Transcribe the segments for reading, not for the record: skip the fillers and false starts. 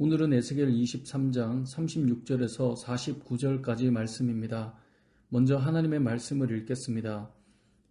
오늘은 에스겔 23장 36절에서 49절까지 말씀입니다. 먼저 하나님의 말씀을 읽겠습니다.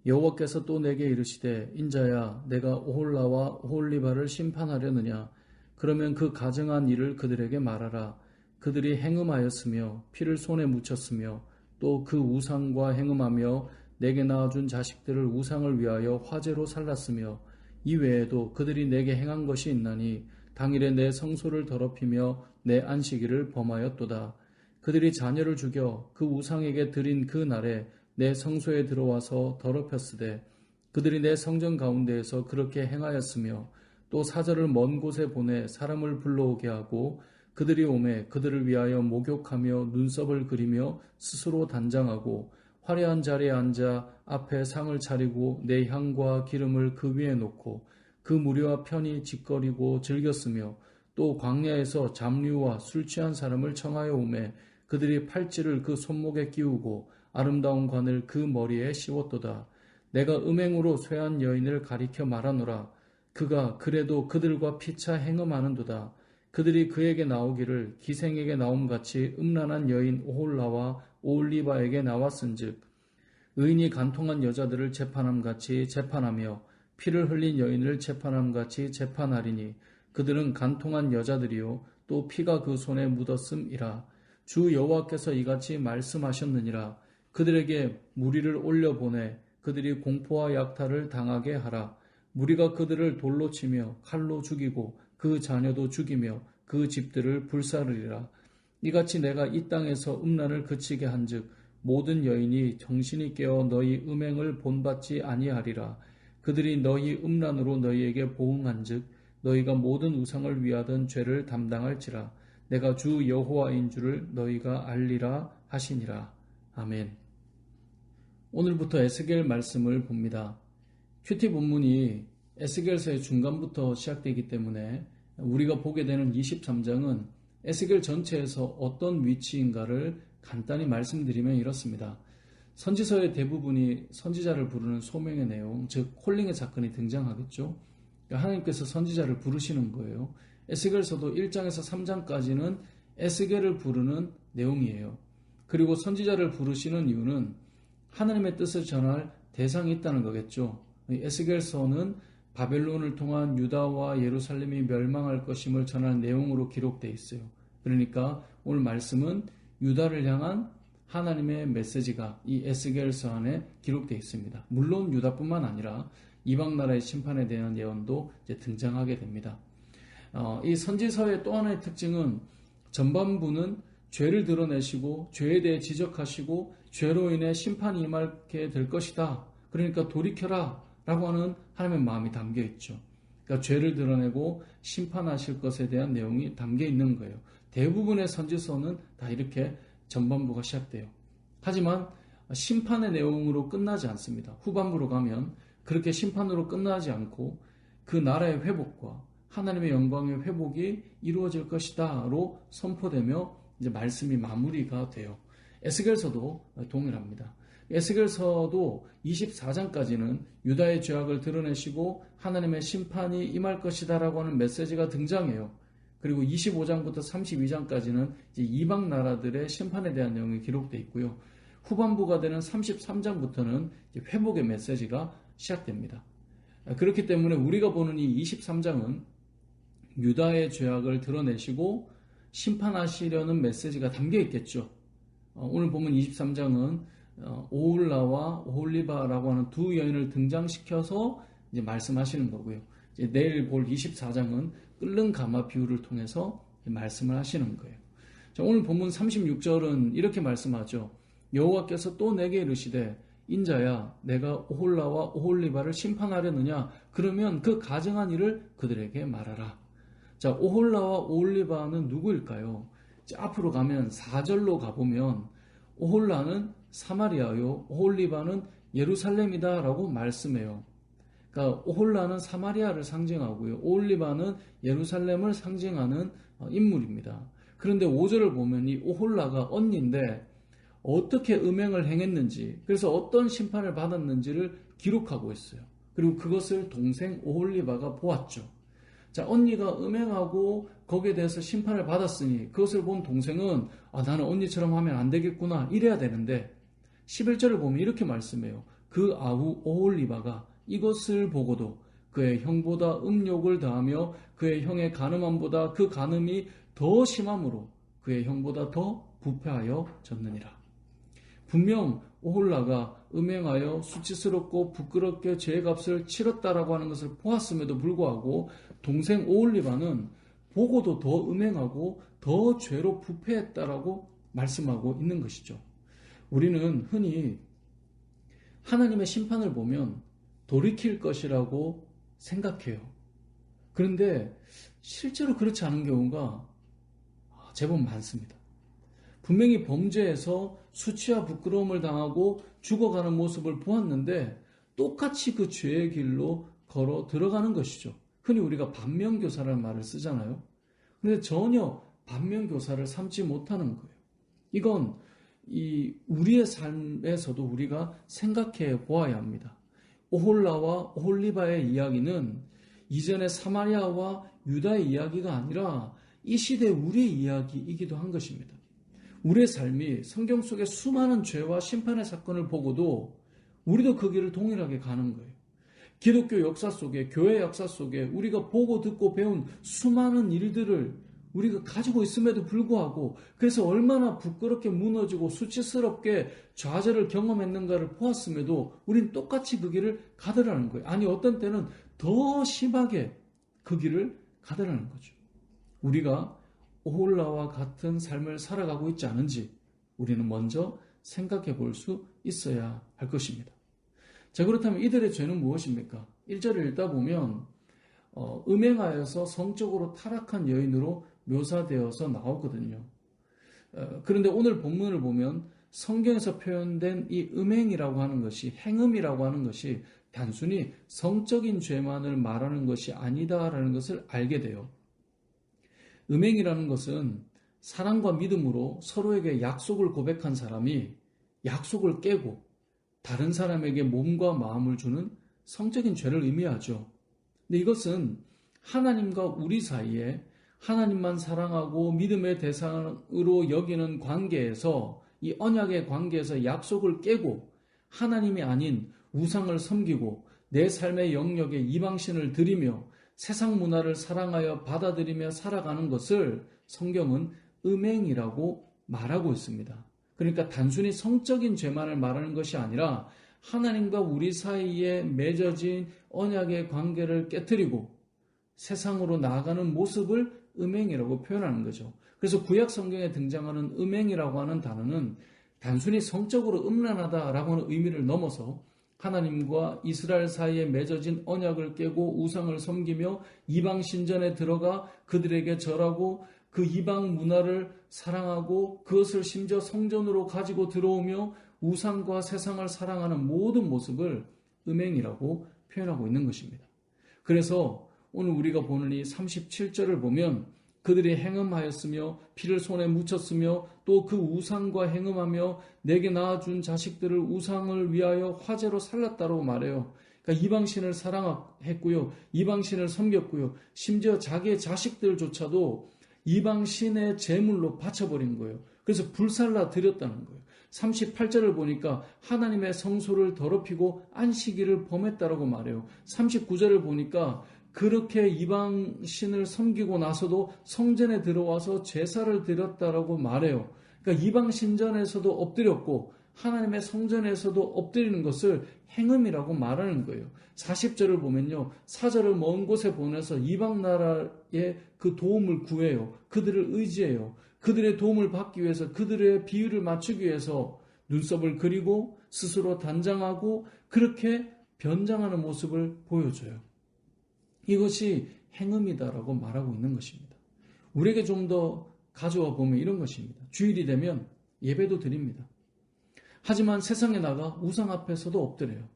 여호와께서 또 내게 이르시되 인자야 내가 오홀라와 오홀리바를 심판하려느냐. 그러면 그 가증한 일을 그들에게 말하라. 그들이 행음하였으며 피를 손에 묻혔으며 또 그 우상과 행음하며 내게 낳아준 자식들을 우상을 위하여 화제로 살랐으며 이 외에도 그들이 내게 행한 것이 있나니 당일에 내 성소를 더럽히며 내 안식일을 범하였도다. 그들이 자녀를 죽여 그 우상에게 드린 그 날에 내 성소에 들어와서 더럽혔으되 그들이 내 성전 가운데에서 그렇게 행하였으며 또 사절을 먼 곳에 보내 사람을 불러오게 하고 그들이 오매 그들을 위하여 목욕하며 눈썹을 그리며 스스로 단장하고 화려한 자리에 앉아 앞에 상을 차리고 내 향과 기름을 그 위에 놓고 그 무리와 편히 짓거리고 즐겼으며 또 광야에서 잡류와 술 취한 사람을 청하여 오매 그들이 팔찌를 그 손목에 끼우고 아름다운 관을 그 머리에 씌웠도다. 내가 음행으로 쇠한 여인을 가리켜 말하노라. 그가 그래도 그들과 피차 행음하는도다. 그들이 그에게 나오기를 기생에게 나옴같이 음란한 여인 오홀라와 오홀리바에게 나왔은즉 의인이 간통한 여자들을 재판함같이 재판하며 피를 흘린 여인을 재판함같이 재판하리니 그들은 간통한 여자들이요 또 피가 그 손에 묻었음이라. 주 여호와께서 이같이 말씀하셨느니라. 그들에게 무리를 올려보내 그들이 공포와 약탈을 당하게 하라. 무리가 그들을 돌로 치며 칼로 죽이고 그 자녀도 죽이며 그 집들을 불사르리라. 이같이 내가 이 땅에서 음란을 그치게 한즉 모든 여인이 정신이 깨어 너희 음행을 본받지 아니하리라. 그들이 너희 음란으로 너희에게 보응한즉 너희가 모든 우상을 위하던 죄를 담당할지라. 내가 주 여호와인 줄을 너희가 알리라 하시니라. 아멘. 오늘부터 에스겔 말씀을 봅니다. 큐티 본문이 에스겔서의 중간부터 시작되기 때문에 우리가 보게 되는 23장은 에스겔 전체에서 어떤 위치인가를 간단히 말씀드리면 이렇습니다. 선지서의 대부분이 선지자를 부르는 소명의 내용, 즉 콜링의 사건이 등장하겠죠. 하나님께서 선지자를 부르시는 거예요. 에스겔서도 1장에서 3장까지는 에스겔을 부르는 내용이에요. 그리고 선지자를 부르시는 이유는 하나님의 뜻을 전할 대상이 있다는 거겠죠. 에스겔서는 바벨론을 통한 유다와 예루살렘이 멸망할 것임을 전할 내용으로 기록되어 있어요. 그러니까 오늘 말씀은 유다를 향한 하나님의 메시지가 이 에스겔서 안에 기록되어 있습니다. 물론 유다뿐만 아니라 이방 나라의 심판에 대한 예언도 이제 등장하게 됩니다. 이 선지서의 또 하나의 특징은 전반부는 죄를 드러내시고 죄에 대해 지적하시고 죄로 인해 심판이 임하게 될 것이다. 그러니까 돌이켜라 라고 하는 하나님의 마음이 담겨 있죠. 그러니까 죄를 드러내고 심판하실 것에 대한 내용이 담겨 있는 거예요. 대부분의 선지서는 다 이렇게 전반부가 시작돼요. 하지만 심판의 내용으로 끝나지 않습니다. 후반부로 가면 그렇게 심판으로 끝나지 않고 그 나라의 회복과 하나님의 영광의 회복이 이루어질 것이다로 선포되며 이제 말씀이 마무리가 돼요. 에스겔서도 동일합니다. 에스겔서도 24장까지는 유다의 죄악을 드러내시고 하나님의 심판이 임할 것이다라고 하는 메시지가 등장해요. 그리고 25장부터 32장까지는 이제 이방 나라들의 심판에 대한 내용이 기록되어 있고요. 후반부가 되는 33장부터는 회복의 메시지가 시작됩니다. 그렇기 때문에 우리가 보는 이 23장은 유다의 죄악을 드러내시고 심판하시려는 메시지가 담겨 있겠죠. 오늘 보면 23장은 오홀라와 오홀리바라고 하는 두 여인을 등장시켜서 이제 말씀하시는 거고요. 이제 내일 볼 24장은 끓는 가마 비유를 통해서 말씀을 하시는 거예요. 자, 오늘 본문 36절은 이렇게 말씀하죠. 여호와께서 또 내게 이르시되 인자야 내가 오홀라와 오홀리바를 심판하려느냐. 그러면 그 가증한 일을 그들에게 말하라. 자, 오홀라와 오홀리바는 누구일까요? 이제 앞으로 가면 4절로 가보면 오홀라는 사마리아요, 오홀리바는 예루살렘이다 라고 말씀해요. 그러니까 오홀라는 사마리아를 상징하고요, 오홀리바는 예루살렘을 상징하는 인물입니다. 그런데 5절을 보면 이 오홀라가 언니인데 어떻게 음행을 행했는지, 그래서 어떤 심판을 받았는지를 기록하고 있어요. 그리고 그것을 동생 오홀리바가 보았죠. 자, 언니가 음행하고 거기에 대해서 심판을 받았으니 그것을 본 동생은 나는 언니처럼 하면 안 되겠구나 이래야 되는데 11절을 보면 이렇게 말씀해요. 그 아우 오홀리바가 이것을 보고도 그의 형보다 음욕을 더하며 그의 형의 간음함보다 그 간음이 더 심함으로 그의 형보다 더 부패하여 졌느니라. 분명 오홀라가 음행하여 수치스럽고 부끄럽게 죄의 값을 치렀다라고 하는 것을 보았음에도 불구하고 동생 오홀리바는 보고도 더 음행하고 더 죄로 부패했다라고 말씀하고 있는 것이죠. 우리는 흔히 하나님의 심판을 보면 돌이킬 것이라고 생각해요. 그런데 실제로 그렇지 않은 경우가 제법 많습니다. 분명히 범죄에서 수치와 부끄러움을 당하고 죽어가는 모습을 보았는데 똑같이 그 죄의 길로 걸어 들어가는 것이죠. 흔히 우리가 반면교사라는 말을 쓰잖아요. 그런데 전혀 반면교사를 삼지 못하는 거예요. 이건 우리의 삶에서도 우리가 생각해 보아야 합니다. 오홀라와 오홀리바의 이야기는 이전의 사마리아와 유다의 이야기가 아니라 이 시대 우리의 이야기이기도 한 것입니다. 우리의 삶이 성경 속의 수많은 죄와 심판의 사건을 보고도 우리도 그 길을 동일하게 가는 거예요. 기독교 역사 속에, 교회 역사 속에 우리가 보고 듣고 배운 수많은 일들을 우리가 가지고 있음에도 불구하고 그래서 얼마나 부끄럽게 무너지고 수치스럽게 좌절을 경험했는가를 보았음에도 우린 똑같이 그 길을 가더라는 거예요. 아니 어떤 때는 더 심하게 그 길을 가더라는 거죠. 우리가 오홀라와 같은 삶을 살아가고 있지 않은지 우리는 먼저 생각해 볼 수 있어야 할 것입니다. 자, 그렇다면 이들의 죄는 무엇입니까? 1절을 읽다 보면 음행하여서 성적으로 타락한 여인으로 묘사되어서 나오거든요. 그런데 오늘 본문을 보면 성경에서 표현된 이 음행이라고 하는 것이, 행음이라고 하는 것이 단순히 성적인 죄만을 말하는 것이 아니다라는 것을 알게 돼요. 음행이라는 것은 사랑과 믿음으로 서로에게 약속을 고백한 사람이 약속을 깨고 다른 사람에게 몸과 마음을 주는 성적인 죄를 의미하죠. 근데 이것은 하나님과 우리 사이에 하나님만 사랑하고 믿음의 대상으로 여기는 관계에서 이 언약의 관계에서 약속을 깨고 하나님이 아닌 우상을 섬기고 내 삶의 영역에 이방신을 드리며 세상 문화를 사랑하여 받아들이며 살아가는 것을 성경은 음행이라고 말하고 있습니다. 그러니까 단순히 성적인 죄만을 말하는 것이 아니라 하나님과 우리 사이에 맺어진 언약의 관계를 깨트리고 세상으로 나아가는 모습을 음행이라고 표현하는 거죠. 그래서 구약 성경에 등장하는 음행이라고 하는 단어는 단순히 성적으로 음란하다라고 하는 의미를 넘어서 하나님과 이스라엘 사이에 맺어진 언약을 깨고 우상을 섬기며 이방 신전에 들어가 그들에게 절하고 그 이방 문화를 사랑하고 그것을 심지어 성전으로 가지고 들어오며 우상과 세상을 사랑하는 모든 모습을 음행이라고 표현하고 있는 것입니다. 그래서 오늘 우리가 보는 이 37절을 보면 그들이 행음하였으며 피를 손에 묻혔으며 또 그 우상과 행음하며 내게 낳아준 자식들을 우상을 위하여 화제로 살랐다고 말해요. 그러니까 이방신을 사랑했고요. 이방신을 섬겼고요. 심지어 자기의 자식들조차도 이방신의 제물로 바쳐버린 거예요. 그래서 불살라 드렸다는 거예요. 38절을 보니까 하나님의 성소를 더럽히고 안식일을 범했다라고 말해요. 39절을 보니까 그렇게 이방신을 섬기고 나서도 성전에 들어와서 제사를 드렸다라고 말해요. 그러니까 이방신전에서도 엎드렸고 하나님의 성전에서도 엎드리는 것을 행음이라고 말하는 거예요. 40절을 보면요. 사절을 먼 곳에 보내서 이방 나라의 그 도움을 구해요. 그들을 의지해요. 그들의 도움을 받기 위해서 그들의 비유를 맞추기 위해서 눈썹을 그리고 스스로 단장하고 그렇게 변장하는 모습을 보여줘요. 이것이 행음이다라고 말하고 있는 것입니다. 우리에게 좀 더 가져와 보면 이런 것입니다. 주일이 되면 예배도 드립니다. 하지만 세상에 나가 우상 앞에서도 엎드려요.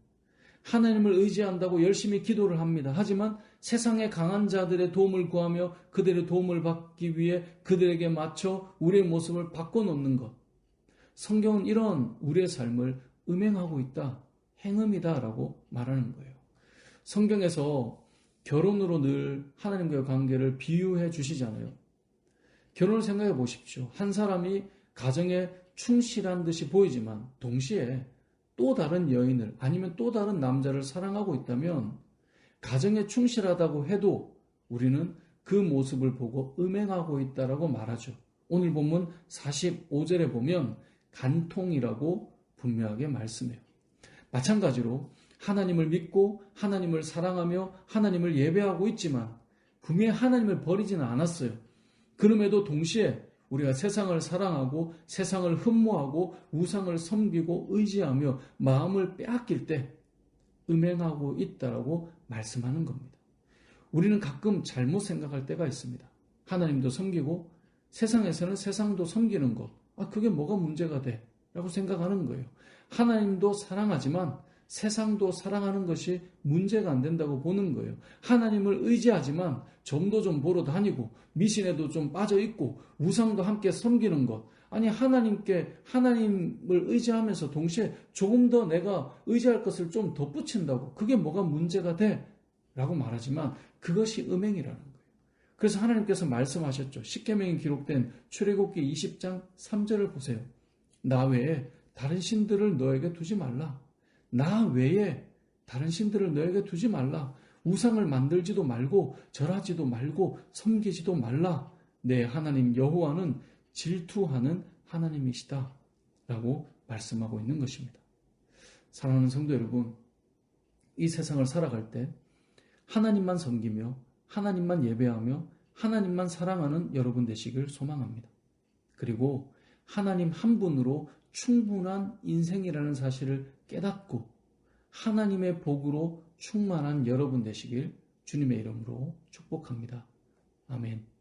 하나님을 의지한다고 열심히 기도를 합니다. 하지만 세상의 강한 자들의 도움을 구하며 그들의 도움을 받기 위해 그들에게 맞춰 우리의 모습을 바꿔놓는 것. 성경은 이런 우리의 삶을 음행하고 있다, 행음이다라고 말하는 거예요. 성경에서 결혼으로 늘 하나님과의 관계를 비유해 주시잖아요. 결혼을 생각해 보십시오. 한 사람이 가정에 충실한 듯이 보이지만 동시에 또 다른 여인을 아니면 또 다른 남자를 사랑하고 있다면 가정에 충실하다고 해도 우리는 그 모습을 보고 음행하고 있다라고 말하죠. 오늘 본문 45절에 보면 간통이라고 분명하게 말씀해요. 마찬가지로 하나님을 믿고 하나님을 사랑하며 하나님을 예배하고 있지만 분명히 하나님을 버리지는 않았어요. 그럼에도 동시에 우리가 세상을 사랑하고 세상을 흠모하고 우상을 섬기고 의지하며 마음을 빼앗길 때 음행하고 있다라고 말씀하는 겁니다. 우리는 가끔 잘못 생각할 때가 있습니다. 하나님도 섬기고 세상에서는 세상도 섬기는 것. 그게 뭐가 문제가 돼? 라고 생각하는 거예요. 하나님도 사랑하지만 세상도 사랑하는 것이 문제가 안 된다고 보는 거예요. 하나님을 의지하지만 점도 좀 보러 다니고 미신에도 좀 빠져 있고 우상도 함께 섬기는 것. 아니 하나님을 의지하면서 동시에 조금 더 내가 의지할 것을 좀 덧붙인다고 그게 뭐가 문제가 돼? 라고 말하지만 그것이 음행이라는 거예요. 그래서 하나님께서 말씀하셨죠. 십계명에 기록된 출애굽기 20장 3절을 보세요. 나 외에 다른 신들을 너에게 두지 말라. 나 외에 다른 신들을 너에게 두지 말라. 우상을 만들지도 말고 절하지도 말고 섬기지도 말라. 내 하나님 여호와는 질투하는 하나님이시다. 라고 말씀하고 있는 것입니다. 사랑하는 성도 여러분, 이 세상을 살아갈 때 하나님만 섬기며 하나님만 예배하며 하나님만 사랑하는 여러분 되시길 소망합니다. 그리고 하나님 한 분으로 충분한 인생이라는 사실을 깨닫고 하나님의 복으로 충만한 여러분 되시길 주님의 이름으로 축복합니다. 아멘.